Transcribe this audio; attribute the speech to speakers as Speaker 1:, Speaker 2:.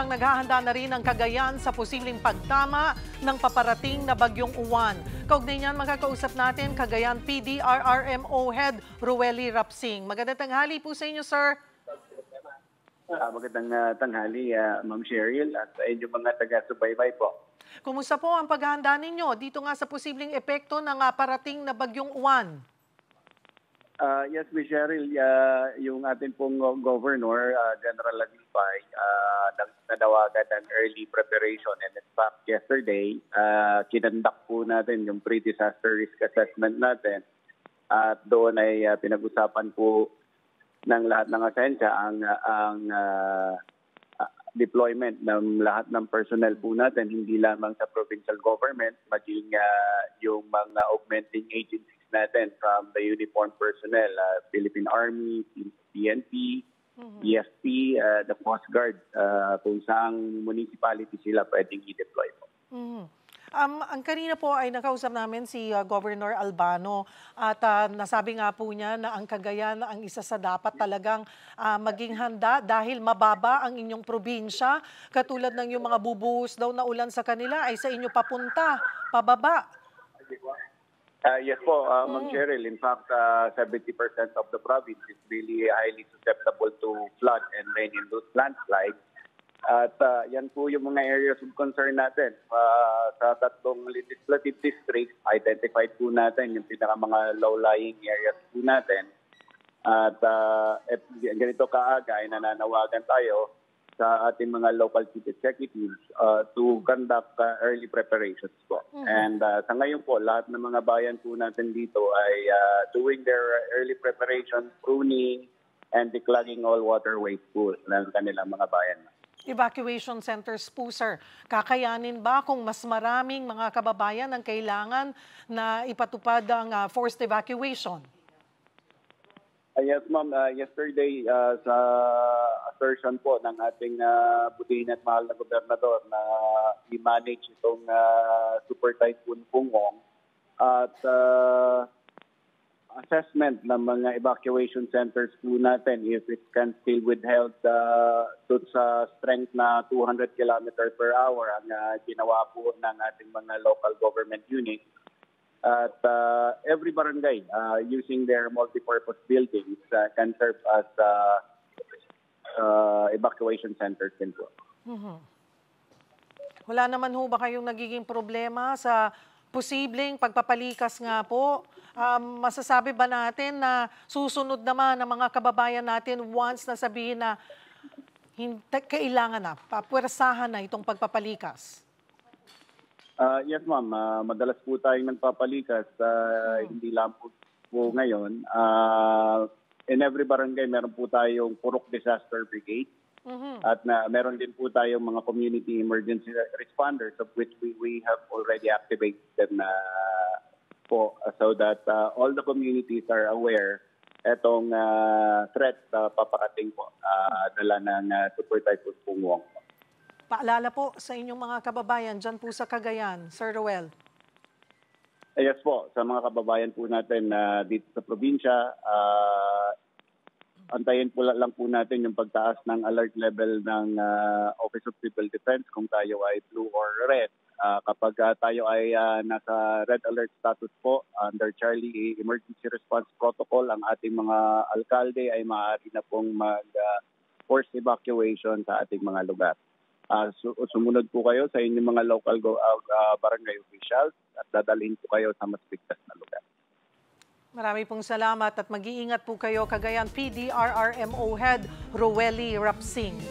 Speaker 1: Samantalang naghahanda na rin ang Cagayan sa posibleng pagtama ng paparating na bagyong Uwan. Kaugnay niyan, makakausap natin Cagayan PDRRMO Head Roely Rapsing. Magandang tanghali po sa inyo, sir.
Speaker 2: Magandang tanghali, Ma'am Cheryl, at sa inyong mga taga-subaybay po.
Speaker 1: Kumusta po ang paghahanda ninyo dito nga sa posibleng epekto ng parating na bagyong Uwan?
Speaker 2: Yes, Ms. Cheryl, yung ating pong Governor, General Aguipay, nanawagan ng early preparation. And in fact, yesterday, kinandak po natin yung pre-disaster risk assessment natin. At doon ay pinag-usapan po ng lahat ng ahensya ang deployment ng lahat ng personnel po natin, hindi lamang sa provincial government, maging yung mga augmenting agencies natin from the uniformed personnel, Philippine Army, PNP, EFP, the Coast Guard, kung saang municipality sila pwedeng i-deploy po.
Speaker 1: Ang kanina po ay nakausap namin si Governor Albano at nasabi nga po niya na ang Cagayan ang isa sa dapat talagang maging handa dahil mababa ang inyong probinsya. Katulad ng yung mga bubuhos daw na ulan sa kanila ay sa inyo papunta, pababa.
Speaker 2: Yes po, Ma'am Cheryl. In fact, 70% of the province is really highly susceptible to flood and rain-induced landslides. At yan po yung mga areas of concern natin. Sa tatlong legislative districts, identified po natin yung pinaka mga low-lying areas po natin. At ganito kaaga ay nananawagan tayo sa ating mga local chief executives to conduct early preparations po. And sa ngayon po, lahat ng mga bayan po natin dito ay doing their early preparation, pruning, and declogging all waterways po ng kanilang mga bayan.
Speaker 1: Evacuation centers po, sir. Kakayanin ba kung mas maraming mga kababayan ang kailangan na ipatupad ang forced evacuation?
Speaker 2: Yes, ma'am. Yesterday, sa assertion po ng ating butihin at mahal na gobernador na i-manage itong Super Typhoon Pungong at assessment ng mga evacuation centers po natin if it can still withheld sa strength na 200 km per hour ang ginawa po ng ating mga local government units. At every barangay using their multi-purpose buildings can serve as evacuation centers din po.
Speaker 1: Wala naman ho ba kayong nagiging problema sa posibleng pagpapalikas nga po? Masasabi ba natin na susunod naman ng mga kababayan natin once na sabihin na kailangan na, papuwersahan na itong pagpapalikas?
Speaker 2: Yes, ma'am. Madalas po tayong nagpapalikas. Hindi lang po ngayon. In every barangay, meron po tayong Purok Disaster Brigade. At meron din po tayong mga community emergency responders of which we have already activated them po so that all the communities are aware etong threat paparating po dala ng Super Typhoon Pungong.
Speaker 1: Paalala po sa inyong mga kababayan dyan po sa Cagayan, Sir Roel.
Speaker 2: Yes po, sa mga kababayan po natin dito sa probinsya, antayin po lang po natin yung pagtaas ng alert level ng Office of Civil Defense kung tayo ay blue or red. Kapag tayo ay nasa red alert status po, under Charlie Emergency Response Protocol, ang ating mga alkalde ay maaari na pong mag-forced evacuation sa ating mga lugar. Sumunod po kayo sa inyong mga local barangay officials at dadalhin po kayo sa mas bigtas na lugar.
Speaker 1: Marami pong salamat at mag-iingat po kayo, Cagayan PDRRMO Head Roely Rapsing.